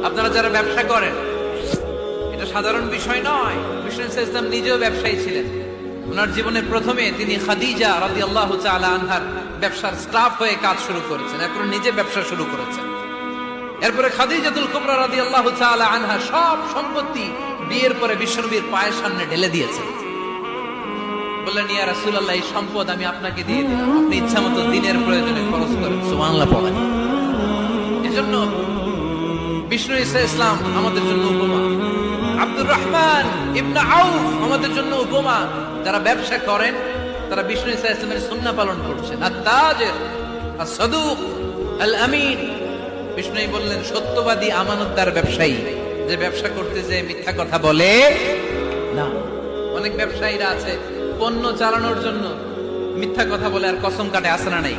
আপনারা যারা ব্যবসা করেন, এটা সাধারণ বিষয় নয়। বিষ্ণু ইসলাম নিজেও ব্যবসায়ী ছিলেন। ওনার জীবনের প্রথমে তিনি খাদিজা রাদিয়াল্লাহু তাআলা আনহার ব্যবসার স্টাফ হয়ে কাজ শুরু করেছেন, এরপর নিজে ব্যবসা শুরু করেছেন। এরপরে খাদিজাতুল কুবরা রাদিয়াল্লাহু তাআলা আনহা সব সম্পত্তি বিয়ের পরে বিশ্বনবীর পায়ের সামনে ঢেলে দিয়েছেন। বললেন, ইয়া রাসূলুল্লাহ, এই সম্পদ আমি আপনাকে দিয়ে দিলাম, আপনি ইচ্ছামতো দিনের প্রয়োজনে খরচ করেন। সুবহানাল্লাহ পড়েন। এজন্য বিষ্ণু ইসলাম আমাদের জন্য উপমা, আব্দুর রহমান ইবনে আউফ আমাদের জন্য উপমা। যারা ব্যবসা করেন তারা বিষ্ণু ইসলামের সুন্নাহ পালন করছেন। আত-তাজির আস-সাদুক আল-আমিন, বিষ্ণুই বললেন সত্যবাদী আমানতদার ব্যবসায়ী, যে ব্যবসা করতে যে মিথ্যা কথা বলে না। অনেক ব্যবসায়ীরা আছে পণ্য চালানোর জন্য মিথ্যা কথা বলে আর কসম কাটে, আছে না নাই?